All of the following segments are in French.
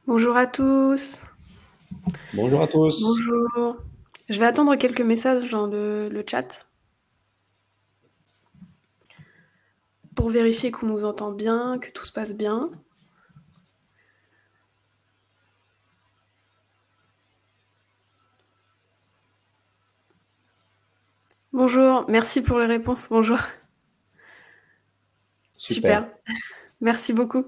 Bonjour à tous. Bonjour à tous. Bonjour. Je vais attendre quelques messages dans le chat pour vérifier qu'on nous entend bien, que tout se passe bien. Bonjour, merci pour les réponses. Bonjour. Super. Super, merci beaucoup.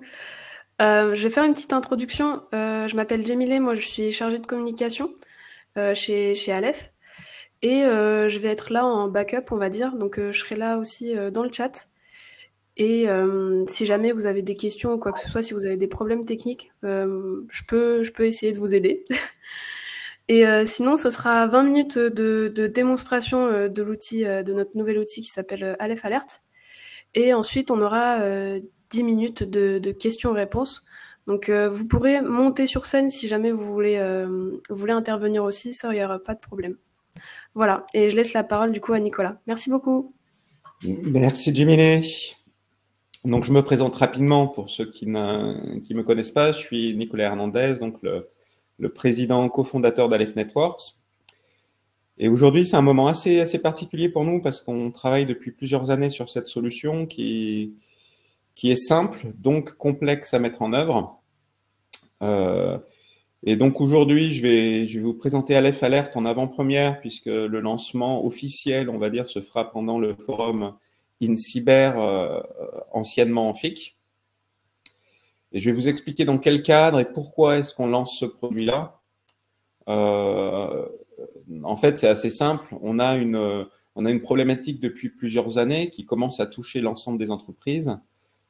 Je vais faire une petite introduction. Je m'appelle Jemile, moi je suis chargée de communication chez Aleph. Et je vais être là en backup, on va dire. Donc je serai là aussi dans le chat. Et si jamais vous avez des questions ou quoi que ce soit, si vous avez des problèmes techniques, je peux essayer de vous aider. Et sinon, ce sera 20 minutes de démonstration de l'outil, de notre nouvel outil qui s'appelle Aleph Alert. Et ensuite, on aura 10 minutes de questions-réponses. Donc, vous pourrez monter sur scène si jamais vous voulez intervenir aussi, ça, il n'y aura pas de problème. Voilà, et je laisse la parole du coup à Nicolas. Merci beaucoup. Merci Jiminy. Donc je me présente rapidement pour ceux qui me connaissent pas. Je suis Nicolas Hernandez, donc le président cofondateur d'Aleph Networks. Et aujourd'hui, c'est un moment assez particulier pour nous parce qu'on travaille depuis plusieurs années sur cette solution qui est simple, donc complexe à mettre en œuvre. Et donc aujourd'hui, je vais vous présenter Aleph Alert en avant-première puisque le lancement officiel, on va dire, se fera pendant le forum InCyber, anciennement Amphic. Et je vais vous expliquer dans quel cadre et pourquoi est-ce qu'on lance ce produit-là. Euh, En fait, c'est assez simple. On a une problématique depuis plusieurs années qui commence à toucher l'ensemble des entreprises.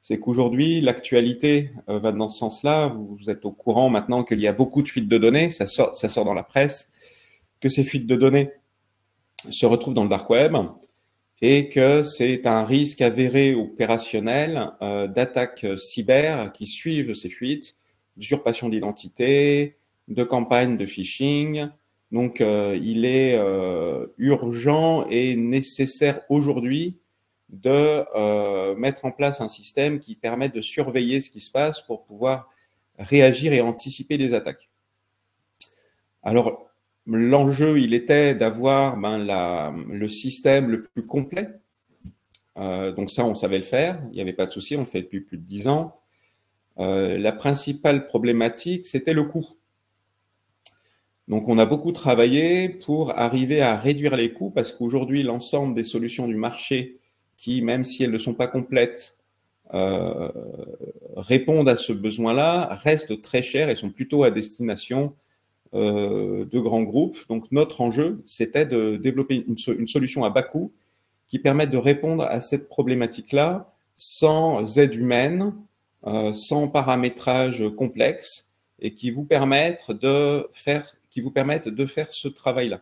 C'est qu'aujourd'hui, l'actualité va dans ce sens-là. Vous êtes au courant maintenant qu'il y a beaucoup de fuites de données. Ça sort dans la presse, que ces fuites de données se retrouvent dans le dark web et que c'est un risque avéré opérationnel d'attaques cyber qui suivent ces fuites, d'usurpation d'identité, de campagnes de phishing. Donc, il est urgent et nécessaire aujourd'hui de mettre en place un système qui permette de surveiller ce qui se passe pour pouvoir réagir et anticiper des attaques. Alors, l'enjeu, il était d'avoir le système le plus complet. Donc ça, on savait le faire, il n'y avait pas de souci, on le fait depuis plus de 10 ans. La principale problématique, c'était le coût. Donc on a beaucoup travaillé pour arriver à réduire les coûts parce qu'aujourd'hui, l'ensemble des solutions du marché qui, même si elles ne sont pas complètes, euh, répondent à ce besoin-là, restent très chères et sont plutôt à destination de grands groupes. Donc notre enjeu, c'était de développer une solution à bas coût qui permette de répondre à cette problématique-là sans aide humaine, sans paramétrage complexe et qui vous permettent de faire ce travail-là.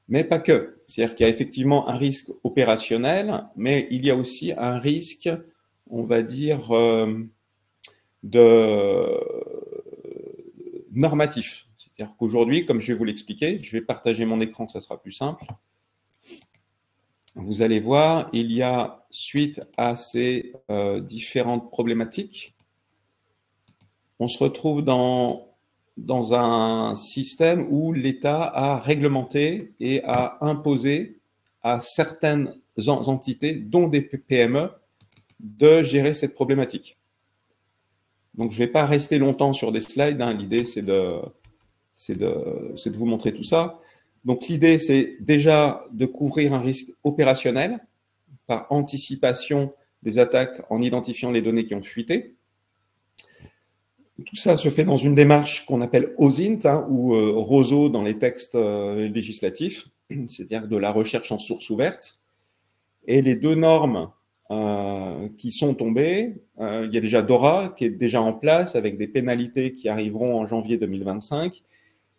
Mais pas que. C'est-à-dire qu'il y a effectivement un risque opérationnel, mais il y a aussi un risque, on va dire, de normatif. C'est-à-dire qu'aujourd'hui, comme je vais vous l'expliquer, je vais partager mon écran, ça sera plus simple. Vous allez voir, il y a, suite à ces différentes problématiques, on se retrouve dans un système où l'État a réglementé et a imposé à certaines entités, dont des PME, de gérer cette problématique. Donc, je ne vais pas rester longtemps sur des slides. Hein. L'idée, c'est de vous montrer tout ça. Donc, l'idée, c'est déjà de couvrir un risque opérationnel par anticipation des attaques en identifiant les données qui ont fuité. Tout ça se fait dans une démarche qu'on appelle OSINT, hein, ou ROSO dans les textes législatifs, c'est-à-dire de la recherche en source ouverte. Et les deux normes qui sont tombées, il y a déjà DORA qui est déjà en place avec des pénalités qui arriveront en janvier 2025,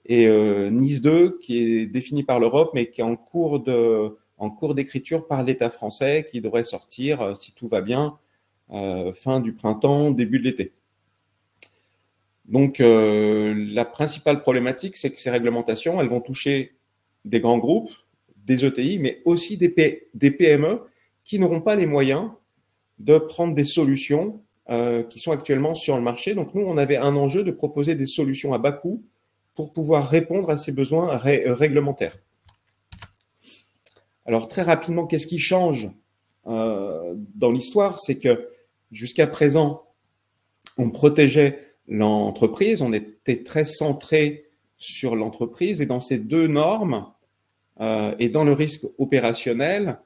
et NIS 2 qui est défini par l'Europe mais qui est en cours d'écriture par l'État français qui devrait sortir, si tout va bien, fin du printemps, début de l'été. Donc, la principale problématique, c'est que ces réglementations, elles vont toucher des grands groupes, des ETI, mais aussi des PME qui n'auront pas les moyens de prendre des solutions qui sont actuellement sur le marché. Donc nous, on avait un enjeu de proposer des solutions à bas coût pour pouvoir répondre à ces besoins réglementaires. Alors très rapidement, qu'est-ce qui change dans l'histoire? C'est que jusqu'à présent, on protégeait l'entreprise, on était très centré sur l'entreprise, et dans ces deux normes et dans le risque opérationnel,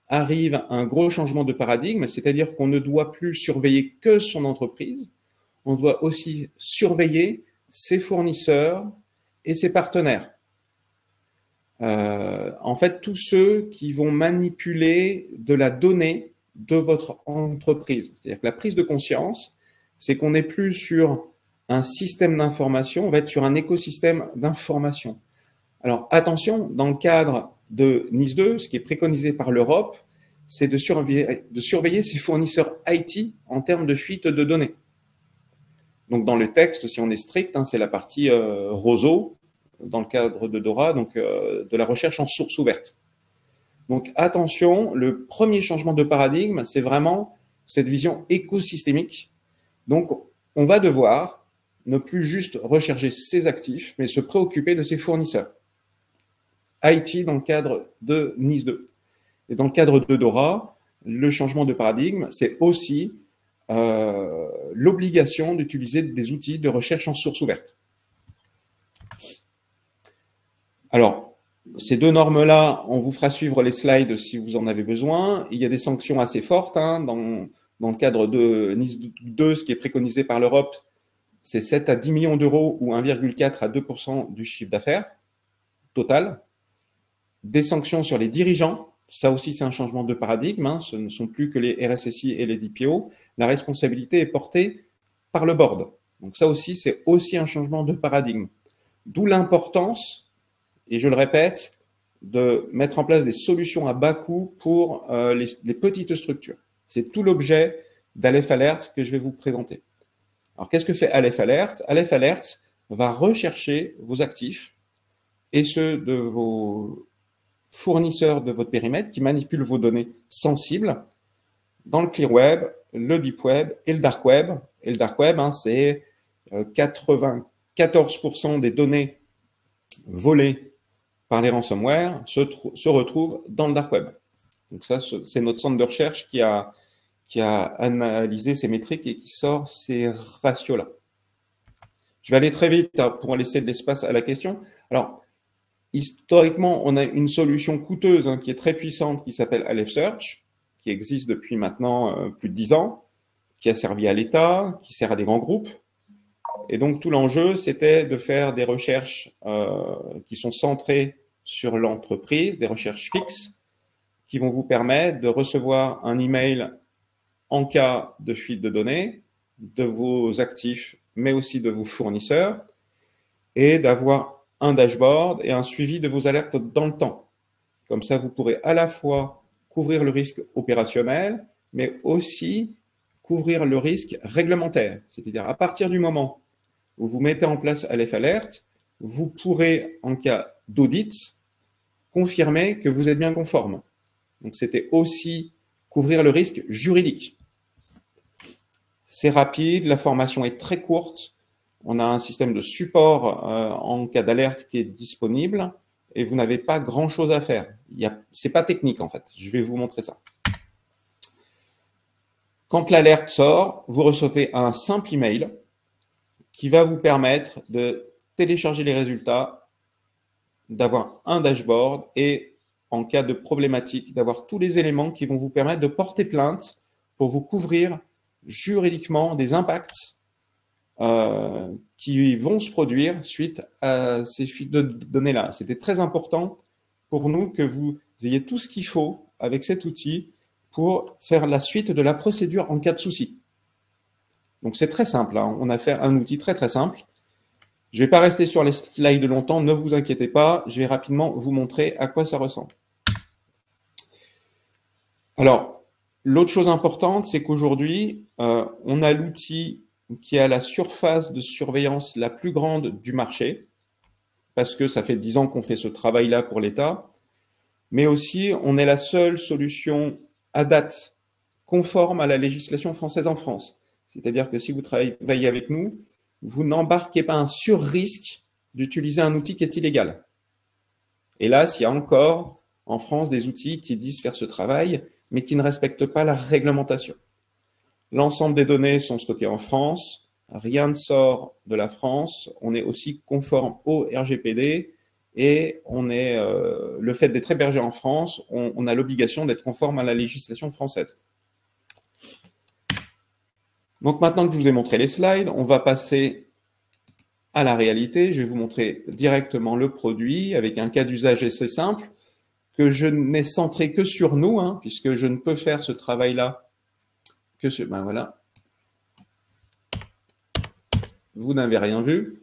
arrive un gros changement de paradigme, c'est-à-dire qu'on ne doit plus surveiller que son entreprise, on doit aussi surveiller ses fournisseurs et ses partenaires. En fait, tous ceux qui vont manipuler de la donnée de votre entreprise. C'est-à-dire que la prise de conscience, c'est qu'on n'est plus sur un système d'information, on va être sur un écosystème d'information. Alors attention, dans le cadre de NIS 2, ce qui est préconisé par l'Europe, c'est de surveiller ses fournisseurs IT en termes de fuite de données. Donc dans le texte, si on est strict, c'est la partie roseau, dans le cadre de DORA, donc de la recherche en source ouverte. Donc attention, le premier changement de paradigme, c'est vraiment cette vision écosystémique. Donc on va devoir ne plus juste rechercher ses actifs, mais se préoccuper de ses fournisseurs. IT dans le cadre de NIS 2. Et dans le cadre de DORA, le changement de paradigme, c'est aussi l'obligation d'utiliser des outils de recherche en source ouverte. Alors, ces deux normes-là, on vous fera suivre les slides si vous en avez besoin. Il y a des sanctions assez fortes dans le cadre de NIS 2, ce qui est préconisé par l'Europe, c'est 7 à 10 millions d'euros ou 1,4 à 2% du chiffre d'affaires total. Des sanctions sur les dirigeants, ça aussi c'est un changement de paradigme, ce ne sont plus que les RSSI et les DPO. La responsabilité est portée par le board. Donc ça aussi, c'est aussi un changement de paradigme. D'où l'importance, et je le répète, de mettre en place des solutions à bas coût pour les petites structures. C'est tout l'objet d'Aleph Alert que je vais vous présenter. Alors, qu'est-ce que fait Aleph Alert? Aleph Alert va rechercher vos actifs et ceux de vos fournisseurs de votre périmètre qui manipulent vos données sensibles dans le clear web, le deep web et le dark web. Et le dark web, c'est 94% des données volées par les ransomware se retrouvent dans le dark web. Donc ça, c'est notre centre de recherche qui a analysé ces métriques et qui sort ces ratios-là. Je vais aller très vite pour laisser de l'espace à la question. Alors, historiquement, on a une solution coûteuse qui est très puissante qui s'appelle Aleph Search, qui existe depuis maintenant plus de 10 ans, qui a servi à l'État, qui sert à des grands groupes. Et donc, tout l'enjeu, c'était de faire des recherches qui sont centrées sur l'entreprise, des recherches fixes, qui vont vous permettre de recevoir un email en cas de fuite de données, de vos actifs, mais aussi de vos fournisseurs, et d'avoir un dashboard et un suivi de vos alertes dans le temps. Comme ça, vous pourrez à la fois couvrir le risque opérationnel, mais aussi couvrir le risque réglementaire. C'est-à-dire, à partir du moment où vous mettez en place Aleph Alert, vous pourrez, en cas d'audit, confirmer que vous êtes bien conforme. Donc, c'était aussi couvrir le risque juridique. C'est rapide, la formation est très courte. On a un système de support en cas d'alerte qui est disponible et vous n'avez pas grand-chose à faire. C'est pas technique en fait. Je vais vous montrer ça. Quand l'alerte sort, vous recevez un simple email qui va vous permettre de télécharger les résultats, d'avoir un dashboard et en cas de problématique, d'avoir tous les éléments qui vont vous permettre de porter plainte pour vous couvrir juridiquement des impacts qui vont se produire suite à ces fuites de données-là. C'était très important pour nous que vous ayez tout ce qu'il faut avec cet outil pour faire la suite de la procédure en cas de souci. Donc c'est très simple, on a fait un outil très simple. Je ne vais pas rester sur les slides longtemps, ne vous inquiétez pas, je vais rapidement vous montrer à quoi ça ressemble. Alors, l'autre chose importante, c'est qu'aujourd'hui, on a l'outil qui a la surface de surveillance la plus grande du marché, parce que ça fait 10 ans qu'on fait ce travail-là pour l'État, mais aussi on est la seule solution à date conforme à la législation française en France. C'est-à-dire que si vous travaillez avec nous, vous n'embarquez pas un sur-risque d'utiliser un outil qui est illégal. Hélas, il y a encore en France des outils qui disent faire ce travail, mais qui ne respectent pas la réglementation. L'ensemble des données sont stockées en France, rien ne sort de la France, on est aussi conforme au RGPD et le fait d'être hébergé en France, on a l'obligation d'être conforme à la législation française. Donc maintenant que je vous ai montré les slides, on va passer à la réalité. Je vais vous montrer directement le produit avec un cas d'usage assez simple que je n'ai centré que sur nous, puisque je ne peux faire ce travail-là que sur... Ben voilà. Vous n'avez rien vu.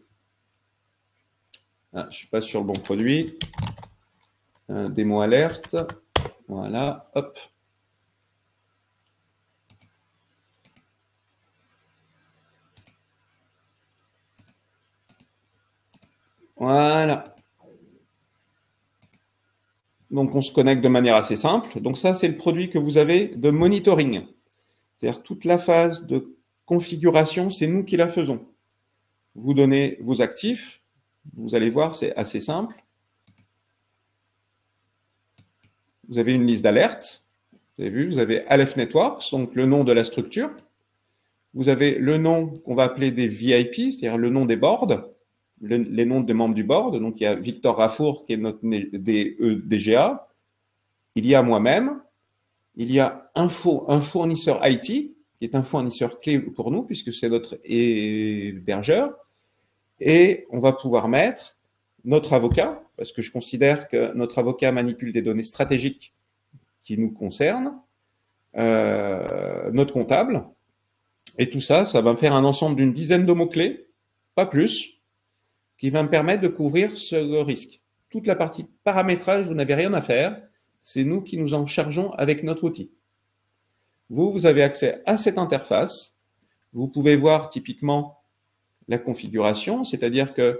Ah, je ne suis pas sur le bon produit. Démo alerte. Voilà, hop. Voilà. Donc, on se connecte de manière assez simple. Donc, ça, c'est le produit que vous avez de monitoring. C'est-à-dire toute la phase de configuration, c'est nous qui la faisons. Vous donnez vos actifs. Vous allez voir, c'est assez simple. Vous avez une liste d'alertes. Vous avez vu, vous avez Aleph Networks, donc le nom de la structure. Vous avez le nom qu'on va appeler des VIP, c'est-à-dire le nom des boards, les noms des membres du board. Donc, il y a Victor Rafour qui est notre DGA. Il y a moi-même. Il y a un fournisseur IT qui est un fournisseur clé pour nous puisque c'est notre hébergeur. Et on va pouvoir mettre notre avocat parce que je considère que notre avocat manipule des données stratégiques qui nous concernent, notre comptable. Et tout ça, ça va me faire un ensemble d'une dizaine de mots-clés, pas plus, qui va me permettre de couvrir ce risque. Toute la partie paramétrage, vous n'avez rien à faire. C'est nous qui nous en chargeons avec notre outil. Vous avez accès à cette interface. Vous pouvez voir typiquement la configuration, c'est-à-dire que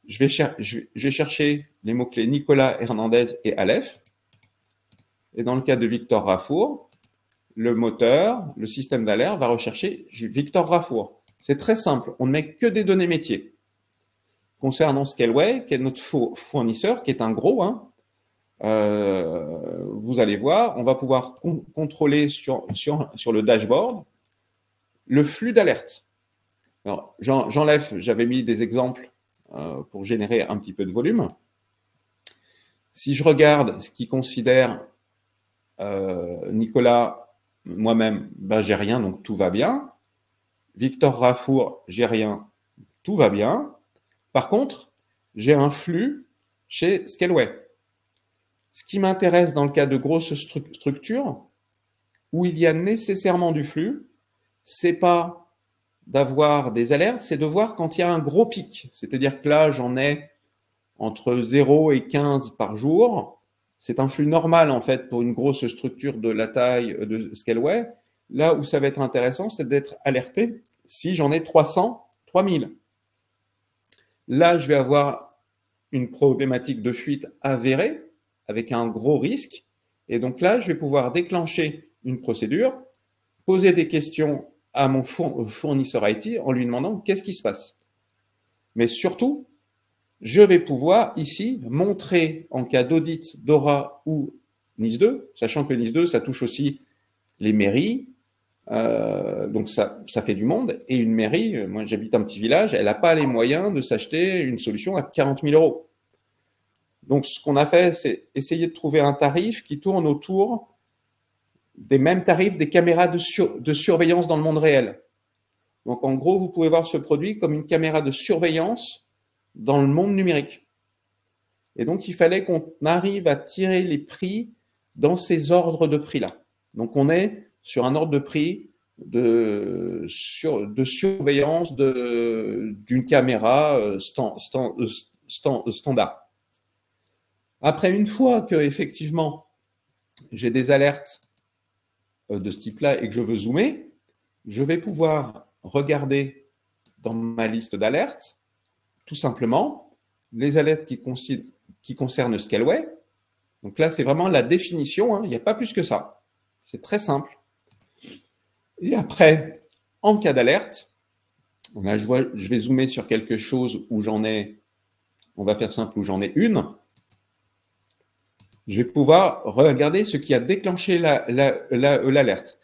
je vais chercher les mots-clés Nicolas Hernandez et Aleph. Et dans le cas de Victor Rafour, le moteur, le système d'alerte va rechercher Victor Rafour. C'est très simple, on ne met que des données métiers. Concernant Scaleway, qui est notre fournisseur, qui est un gros, vous allez voir, on va pouvoir contrôler sur le dashboard le flux d'alerte. Alors, j'enlève, j'avais mis des exemples pour générer un petit peu de volume. Si je regarde ce qui considère Nicolas, moi-même, ben, j'ai rien, donc tout va bien. Victor Rafour, j'ai rien, tout va bien. Par contre, j'ai un flux chez Scaleway. Ce qui m'intéresse dans le cas de grosses structures, où il y a nécessairement du flux, c'est pas d'avoir des alertes, c'est de voir quand il y a un gros pic. C'est-à-dire que là, j'en ai entre 0 et 15 par jour. C'est un flux normal, en fait, pour une grosse structure de la taille de Scaleway. Là où ça va être intéressant, c'est d'être alerté si j'en ai 300, 3000. Là, je vais avoir une problématique de fuite avérée avec un gros risque. Et donc là, je vais pouvoir déclencher une procédure, poser des questions à mon fournisseur IT en lui demandant qu'est-ce qui se passe. Mais surtout, je vais pouvoir ici montrer en cas d'audit DORA ou NIS2, sachant que NIS2, ça touche aussi les mairies, donc ça fait du monde. Et une mairie, moi j'habite un petit village, elle n'a pas les moyens de s'acheter une solution à 40 000 euros. Donc ce qu'on a fait, c'est essayer de trouver un tarif qui tourne autour des mêmes tarifs des caméras de surveillance dans le monde réel. Donc en gros, vous pouvez voir ce produit comme une caméra de surveillance dans le monde numérique. Et donc il fallait qu'on arrive à tirer les prix dans ces ordres de prix-là. Donc on est sur un ordre de prix de surveillance d'une caméra standard. Après, une fois que effectivement j'ai des alertes de ce type-là et que je veux zoomer, je vais pouvoir regarder dans ma liste d'alertes tout simplement les alertes qui concernent Scaleway. Donc là, c'est vraiment la définition, il n'y a pas plus que ça. C'est très simple. Et après, en cas d'alerte, là, je vais zoomer sur quelque chose où j'en ai, on va faire simple, où j'en ai une. Je vais pouvoir regarder ce qui a déclenché l'alerte.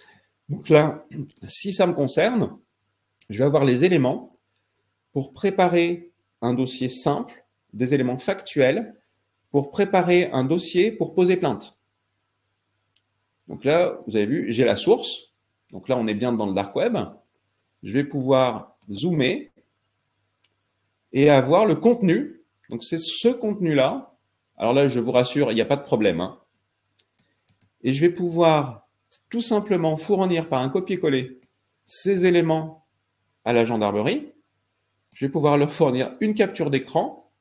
Donc là, si ça me concerne, je vais avoir les éléments pour préparer un dossier simple, des éléments factuels, pour préparer un dossier pour poser plainte. Donc là, vous avez vu, j'ai la source. Donc là, on est bien dans le dark web. Je vais pouvoir zoomer et avoir le contenu. Donc c'est ce contenu-là. Alors là, je vous rassure, il n'y a pas de problème, hein. Et je vais pouvoir tout simplement fournir par un copier-coller ces éléments à la gendarmerie. Je vais pouvoir leur fournir une capture d'écran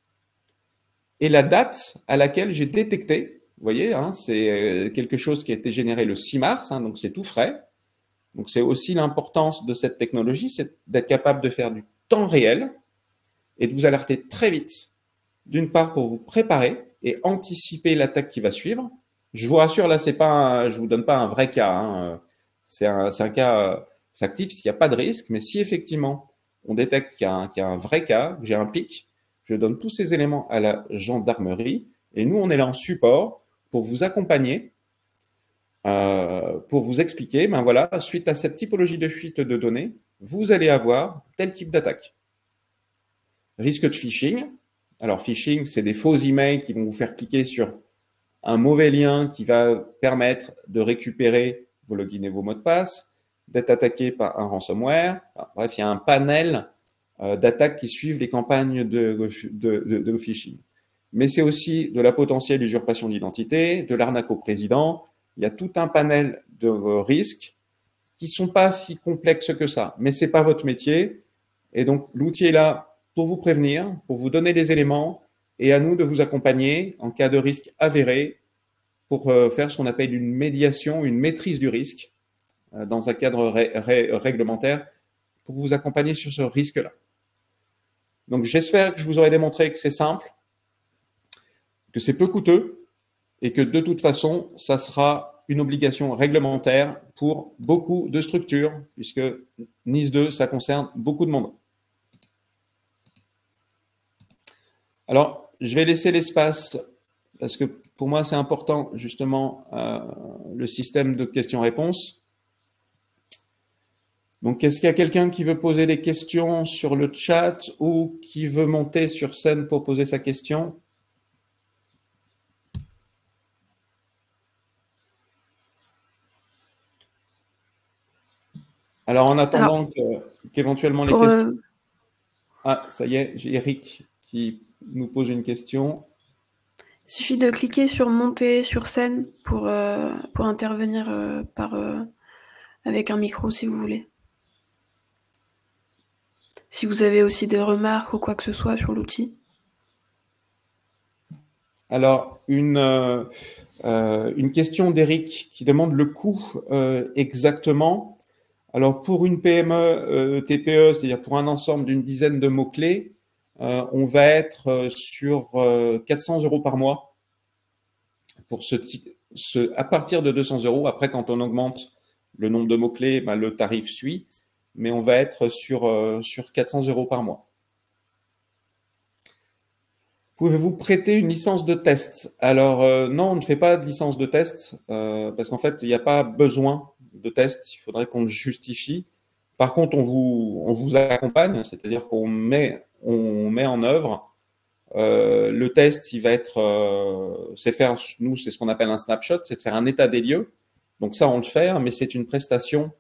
et la date à laquelle j'ai détecté. Vous voyez, hein, c'est quelque chose qui a été généré le 6 mars, hein, donc c'est tout frais. Donc c'est aussi l'importance de cette technologie, c'est d'être capable de faire du temps réel et de vous alerter très vite. D'une part pour vous préparer et anticiper l'attaque qui va suivre. Je vous rassure, là, je vous donne pas un vrai cas, hein. C'est un cas factif, s'il n'y a pas de risque, mais si effectivement on détecte qu'il y a un vrai cas, que j'ai un pic, je donne tous ces éléments à la gendarmerie et nous, on est là en support pour vous accompagner, pour vous expliquer, ben voilà, suite à cette typologie de fuite de données, vous allez avoir tel type d'attaque. Risque de phishing. Alors, phishing, c'est des faux emails qui vont vous faire cliquer sur un mauvais lien qui va permettre de récupérer vos logins et vos mots de passe, d'être attaqué par un ransomware. Enfin, bref, il y a un panel d'attaques qui suivent les campagnes de phishing. Mais c'est aussi de la potentielle usurpation d'identité, de l'arnaque au président. Il y a tout un panel de risques qui sont pas si complexes que ça. Mais c'est pas votre métier. Et donc, l'outil est là pour vous prévenir, pour vous donner les éléments et à nous de vous accompagner en cas de risque avéré pour faire ce qu'on appelle une médiation, une maîtrise du risque dans un cadre réglementaire pour vous accompagner sur ce risque-là. Donc, j'espère que je vous aurai démontré que c'est simple, que c'est peu coûteux et que de toute façon, ça sera une obligation réglementaire pour beaucoup de structures puisque NIS 2, ça concerne beaucoup de monde. Alors, je vais laisser l'espace parce que pour moi, c'est important justement le système de questions-réponses. Donc, est-ce qu'il y a quelqu'un qui veut poser des questions sur le chat ou qui veut monter sur scène pour poser sa question? Alors, en attendant qu'éventuellement les questions… Ah, ça y est, j'ai Eric qui nous pose une question. Il suffit de cliquer sur monter sur scène pour intervenir avec un micro si vous voulez. Si vous avez aussi des remarques ou quoi que ce soit sur l'outil. Alors, une question d'Eric qui demande le coût exactement. Alors, pour une PME, TPE, c'est-à-dire pour un ensemble d'une dizaine de mots-clés, on va être sur 400 € par mois pour à partir de 200 €. Après, quand on augmente le nombre de mots-clés, ben, le tarif suit, mais on va être sur 400 € par mois. Pouvez-vous prêter une licence de test? Alors, non, on ne fait pas de licence de test parce qu'en fait, il n'y a pas besoin de test. Il faudrait qu'on le justifie. Par contre, on vous accompagne, c'est-à-dire qu'on met en œuvre le test. Il va être, nous, c'est ce qu'on appelle un snapshot, c'est de faire un état des lieux. Donc ça, on le fait, mais c'est une prestation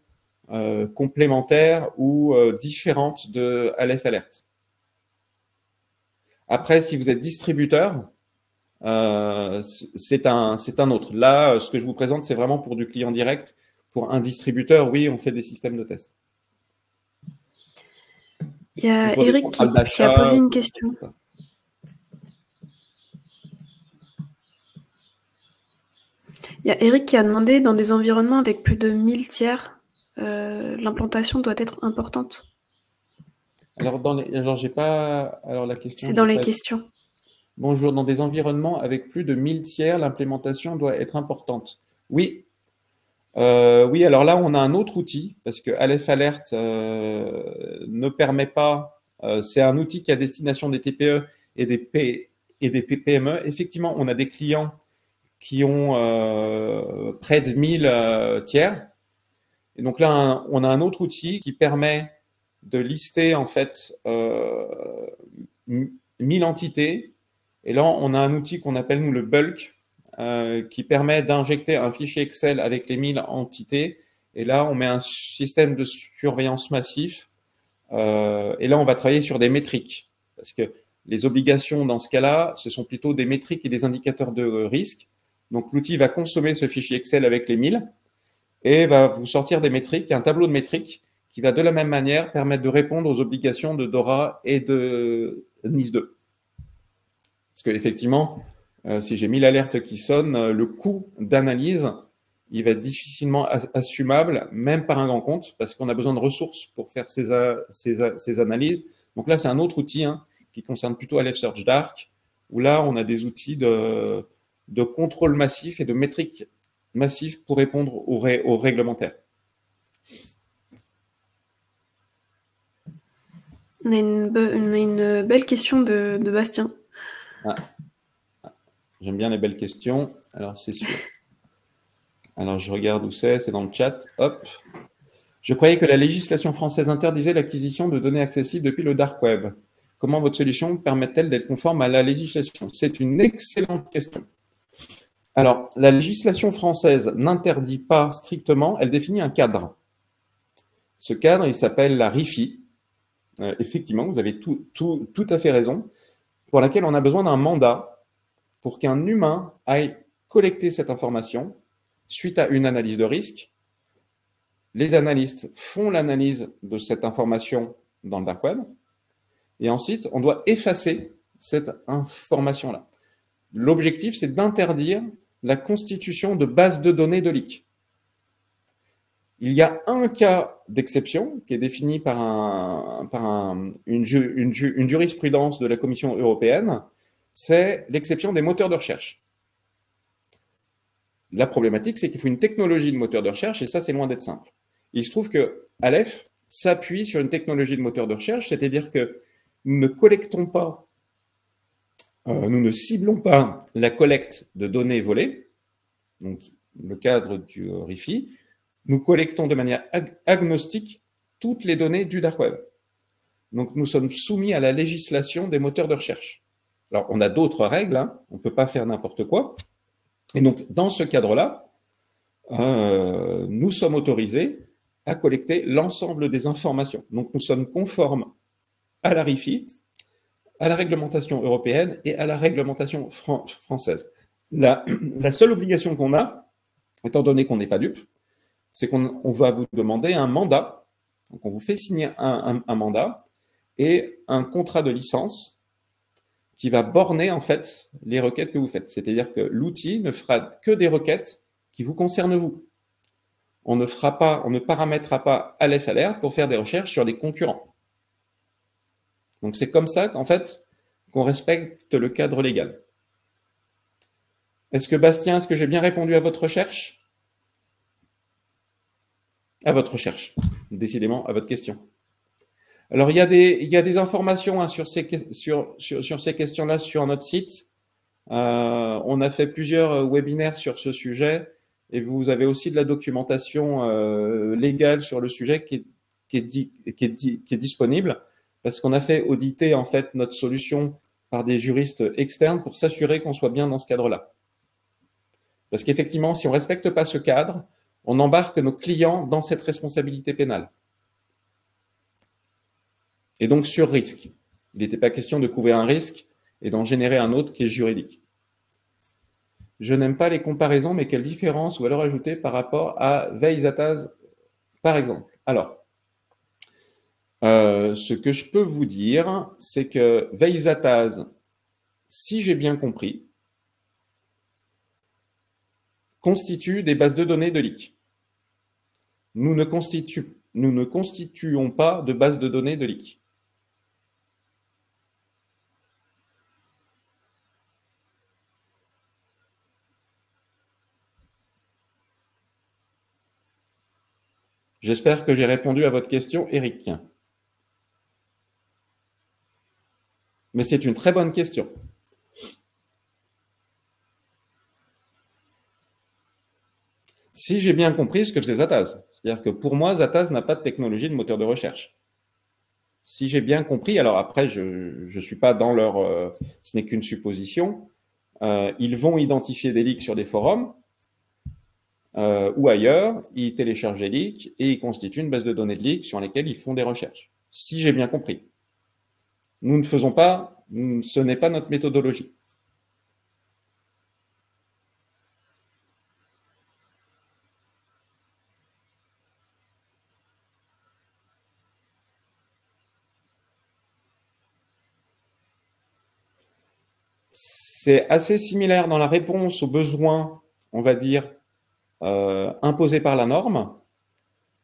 complémentaire ou différente de Aleph Alert. Après, si vous êtes distributeur, c'est un autre. Là, ce que je vous présente, c'est vraiment pour du client direct. Pour un distributeur, oui, on fait des systèmes de test. Il y a Eric qui a posé une question. Il y a Eric qui a demandé, dans des environnements avec plus de 1000 tiers, l'implantation doit être importante. Alors, j'ai pas. Alors, la question. C'est dans les questions. Bonjour. Dans des environnements avec plus de 1000 tiers, l'implémentation doit être importante. Oui. Oui, alors là, on a un autre outil, parce que Aleph Alert ne permet pas, c'est un outil qui est à destination des TPE et des PME. Effectivement, on a des clients qui ont près de 1000 tiers. Et donc là, on a un autre outil qui permet de lister en fait 1000 entités. Et là, on a un outil qu'on appelle nous le bulk, qui permet d'injecter un fichier Excel avec les 1000 entités. Et là, on met un système de surveillance massif. Et là, on va travailler sur des métriques. Parce que les obligations dans ce cas-là, ce sont plutôt des métriques et des indicateurs de risque. Donc, l'outil va consommer ce fichier Excel avec les 1000 et va vous sortir des métriques, un tableau de métriques qui va de la même manière permettre de répondre aux obligations de DORA et de NIS 2. Parce qu'effectivement, si j'ai 1000 alertes qui sonnent, le coût d'analyse, il va être difficilement assumable, même par un grand compte, parce qu'on a besoin de ressources pour faire ces analyses. Donc là, c'est un autre outil qui concerne plutôt Aleph Search Dark, où là, on a des outils de contrôle massif et de métriques massives pour répondre aux réglementaires. On a une belle question de Bastien. J'aime bien les belles questions. Alors, c'est sûr. Alors, je regarde où c'est dans le chat. Hop. Je croyais que la législation française interdisait l'acquisition de données accessibles depuis le dark web. Comment votre solution permet-elle d'être conforme à la législation? C'est une excellente question. Alors, la législation française n'interdit pas strictement, elle définit un cadre. Ce cadre, il s'appelle la RIFI. Effectivement, vous avez tout à fait raison, pour laquelle on a besoin d'un mandat pour qu'un humain aille collecter cette information suite à une analyse de risque. Les analystes font l'analyse de cette information dans le dark web, et ensuite, on doit effacer cette information-là. L'objectif, c'est d'interdire la constitution de bases de données de leak. Il y a un cas d'exception qui est défini par une jurisprudence de la Commission européenne, c'est l'exception des moteurs de recherche. La problématique, c'est qu'il faut une technologie de moteur de recherche, et ça, c'est loin d'être simple. Il se trouve que Aleph s'appuie sur une technologie de moteur de recherche, c'est-à-dire que nous ne collectons pas, nous ne ciblons pas la collecte de données volées, donc le cadre du RIFI, nous collectons de manière agnostique toutes les données du dark web. Donc nous sommes soumis à la législation des moteurs de recherche. Alors on a d'autres règles, on ne peut pas faire n'importe quoi. Et donc dans ce cadre-là, nous sommes autorisés à collecter l'ensemble des informations. Donc nous sommes conformes à la RIFI, à la réglementation européenne et à la réglementation française. La seule obligation qu'on a, étant donné qu'on n'est pas dupe, c'est qu'on va vous demander un mandat. Donc on vous fait signer un mandat et un contrat de licence qui va borner en fait les requêtes que vous faites. C'est-à-dire que l'outil ne fera que des requêtes qui vous concernent vous. On ne paramétrera pas Aleph Alert pour faire des recherches sur des concurrents. Donc c'est comme ça qu'en fait qu'on respecte le cadre légal. Est-ce que Bastien, est-ce que j'ai bien répondu à votre recherche? À votre recherche, décidément, à votre question. Alors, il y a des informations sur ces questions-là sur notre site. On a fait plusieurs webinaires sur ce sujet et vous avez aussi de la documentation légale sur le sujet qui est disponible parce qu'on a fait auditer en fait notre solution par des juristes externes pour s'assurer qu'on soit bien dans ce cadre-là. Parce qu'effectivement, si on ne respecte pas ce cadre, on embarque nos clients dans cette responsabilité pénale. Et donc sur risque. Il n'était pas question de couvrir un risque et d'en générer un autre qui est juridique. Je n'aime pas les comparaisons, mais quelle différence ou valeur ajoutée par rapport à Veizataz, par exemple? Alors, ce que je peux vous dire, c'est que Veizataz, si j'ai bien compris, constitue des bases de données de leak. Nous ne constituons pas de base de données de leak. J'espère que j'ai répondu à votre question, Eric. Mais c'est une très bonne question. Si j'ai bien compris ce que faisait Zataz, c'est-à-dire que pour moi, Zataz n'a pas de technologie de moteur de recherche. Si j'ai bien compris, alors après, je ne suis pas dans leur... ce n'est qu'une supposition. Ils vont identifier des leaks sur des forums ou ailleurs, ils téléchargent des leaks et ils constituent une base de données de leaks sur lesquelles ils font des recherches. Si j'ai bien compris. Nous ne faisons pas, ce n'est pas notre méthodologie. C'est assez similaire dans la réponse aux besoins, on va dire, imposés par la norme.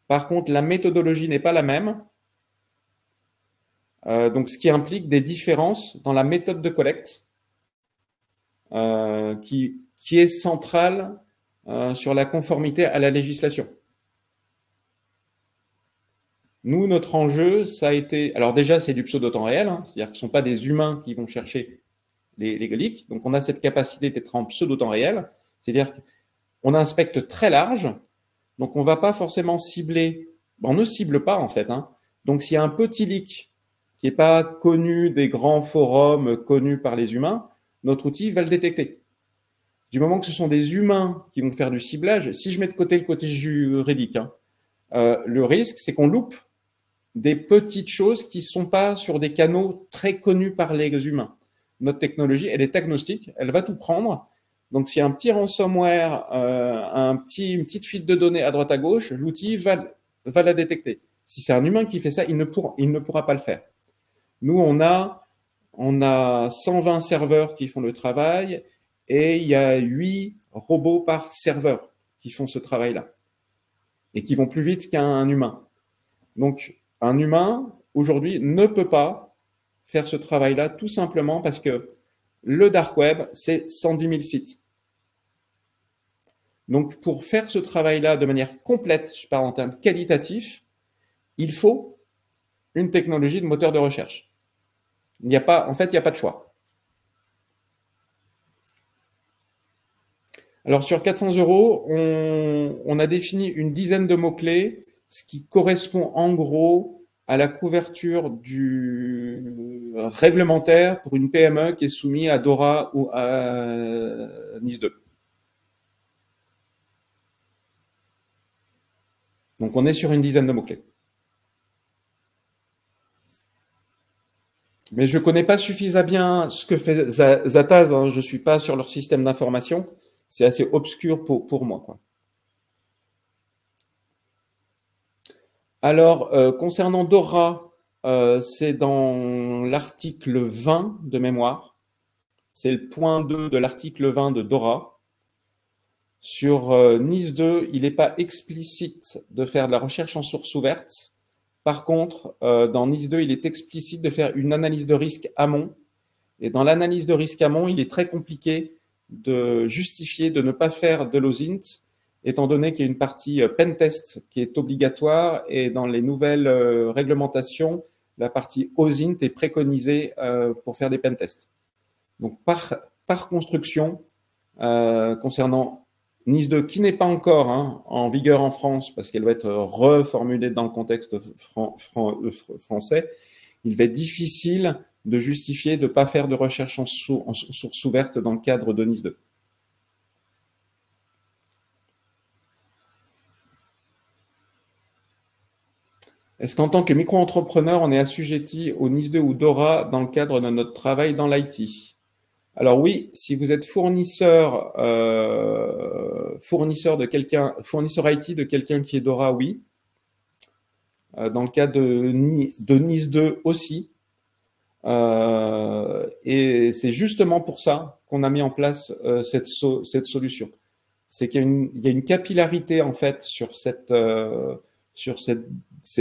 Par contre, la méthodologie n'est pas la même. Donc, ce qui implique des différences dans la méthode de collecte qui est centrale sur la conformité à la législation. Nous, notre enjeu, ça a été... Alors déjà, c'est du pseudo-temps réel, hein, c'est-à-dire que ce ne sont pas des humains qui vont chercher les leaks. Donc, on a cette capacité d'être en pseudo-temps réel, c'est-à-dire qu'on a un spectre très large, donc on ne va pas forcément cibler... On ne cible pas, en fait. Hein. Donc, s'il y a un petit leak qui n'est pas connu des grands forums connus par les humains, notre outil va le détecter. Du moment que ce sont des humains qui vont faire du ciblage, si je mets de côté le côté juridique, hein, le risque, c'est qu'on loupe des petites choses qui ne sont pas sur des canaux très connus par les humains. Notre technologie, elle est agnostique, elle va tout prendre. Donc, s'il y a un petit ransomware, une petite fuite de données à droite à gauche, l'outil va la détecter. Si c'est un humain qui fait ça, il ne pourra pas le faire. Nous, on a 120 serveurs qui font le travail et il y a 8 robots par serveur qui font ce travail-là et qui vont plus vite qu'un humain. Donc, un humain, aujourd'hui, ne peut pas faire ce travail-là tout simplement parce que le dark web, c'est 110 000 sites. Donc, pour faire ce travail-là de manière complète, je parle en termes qualitatifs, il faut une technologie de moteur de recherche. En fait, il n'y a pas de choix. Alors, sur 400 €, on a défini une dizaine de mots-clés, ce qui correspond en gros à la couverture du réglementaire pour une PME qui est soumise à DORA ou à NIS 2. Donc, on est sur une dizaine de mots-clés. Mais je ne connais pas suffisamment bien ce que fait Zataz. Hein. Je ne suis pas sur leur système d'information. C'est assez obscur pour moi. Quoi. Alors, concernant Dora, c'est dans l'article 20 de mémoire. C'est le point 2 de l'article 20 de Dora. Sur NIS 2, il n'est pas explicite de faire de la recherche en source ouverte. Par contre, dans NIS 2, il est explicite de faire une analyse de risque amont. Et dans l'analyse de risque amont, il est très compliqué de justifier de ne pas faire de l'OSINT, étant donné qu'il y a une partie pentest qui est obligatoire et dans les nouvelles réglementations, la partie OSINT est préconisée pour faire des pentests. Donc, par construction, concernant NIS 2, qui n'est pas encore en vigueur en France, parce qu'elle va être reformulée dans le contexte français, il va être difficile de justifier de ne pas faire de recherche en source ouverte dans le cadre de NIS 2. Est-ce qu'en tant que micro-entrepreneur, on est assujetti au NIS 2 ou DORA dans le cadre de notre travail dans l'IT? Alors oui, si vous êtes fournisseur IT de quelqu'un qui est DORA, oui. Dans le cas de NIS 2 aussi. Et c'est justement pour ça qu'on a mis en place cette solution. C'est qu'il y a une capillarité en fait sur ces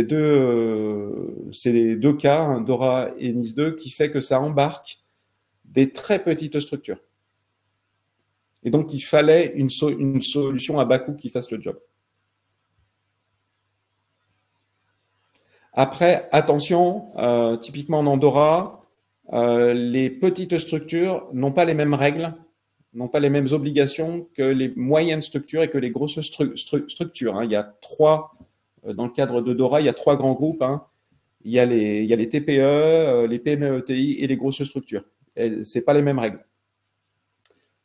deux cas, hein, DORA et NIS 2, qui fait que ça embarque des très petites structures. Et donc, il fallait une solution à bas coût qui fasse le job. Après, attention, typiquement en Andorra, les petites structures n'ont pas les mêmes règles, n'ont pas les mêmes obligations que les moyennes structures et que les grosses structures. Hein. Il y a trois, dans le cadre de Dora, il y a trois grands groupes. Hein. Il y a les TPE, les PME-ETI et les grosses structures. Ce n'est pas les mêmes règles.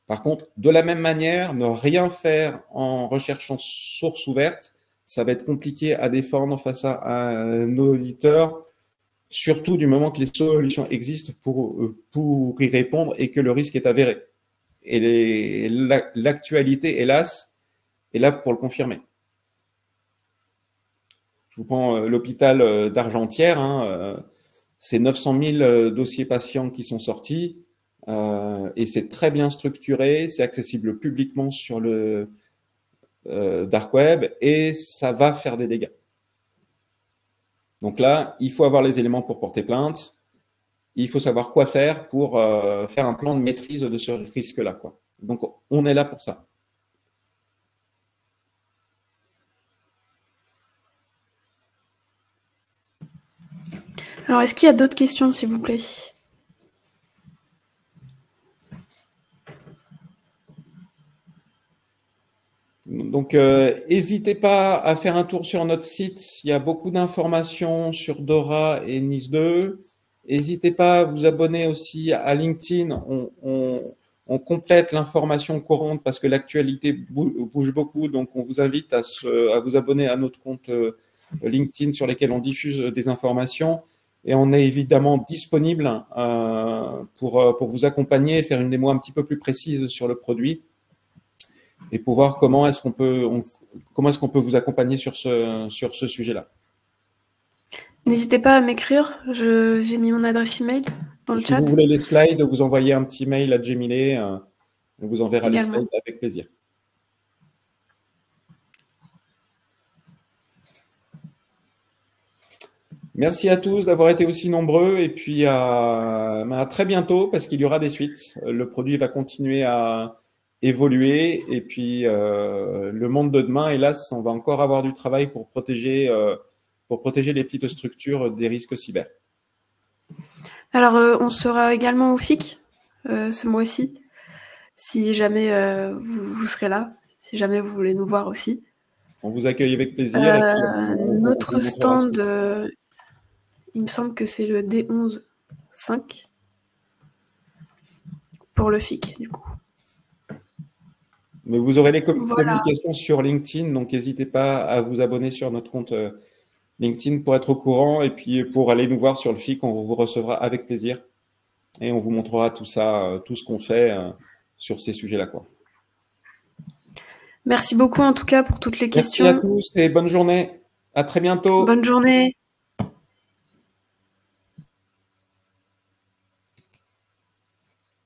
Par contre, de la même manière, ne rien faire en recherchant source ouverte, ça va être compliqué à défendre face à un auditeur, surtout du moment que les solutions existent pour y répondre et que le risque est avéré. Et l'actualité, hélas, est là pour le confirmer. Je vous prends l'hôpital d'Argentière, hein, c'est 900 000 dossiers patients qui sont sortis et c'est très bien structuré, c'est accessible publiquement sur le dark web et ça va faire des dégâts. Donc là, il faut avoir les éléments pour porter plainte. Il faut savoir quoi faire pour faire un plan de maîtrise de ce risque-là, quoi. Donc, on est là pour ça. Alors, est-ce qu'il y a d'autres questions, s'il vous plaît? Donc, n'hésitez pas à faire un tour sur notre site. Il y a beaucoup d'informations sur Dora et Nice 2. N'hésitez pas à vous abonner aussi à LinkedIn. On complète l'information courante parce que l'actualité bouge beaucoup. Donc, on vous invite à vous abonner à notre compte LinkedIn sur lesquels on diffuse des informations. Et on est évidemment disponible pour vous accompagner et faire une démo un petit peu plus précise sur le produit et pour voir comment est-ce qu'on peut vous accompagner sur ce sujet-là. N'hésitez pas à m'écrire, j'ai mis mon adresse email dans le chat. Si vous voulez les slides, vous envoyez un petit mail à Jemile, on vous enverra également les slides avec plaisir. Merci à tous d'avoir été aussi nombreux et puis à très bientôt parce qu'il y aura des suites. Le produit va continuer à évoluer et puis le monde de demain, hélas, on va encore avoir du travail pour protéger les petites structures des risques cyber. Alors, on sera également au FIC ce mois-ci, si jamais vous serez là, si jamais vous voulez nous voir aussi. On vous accueille avec plaisir. Notre stand, il me semble que c'est le D11.5 pour le FIC, du coup. Mais vous aurez les communications sur LinkedIn, donc n'hésitez pas à vous abonner sur notre compte LinkedIn pour être au courant et puis pour aller nous voir sur le FIC, on vous recevra avec plaisir et on vous montrera tout ça, tout ce qu'on fait sur ces sujets-là, quoi. Merci beaucoup en tout cas pour toutes les questions. Merci à tous et bonne journée. À très bientôt. Bonne journée.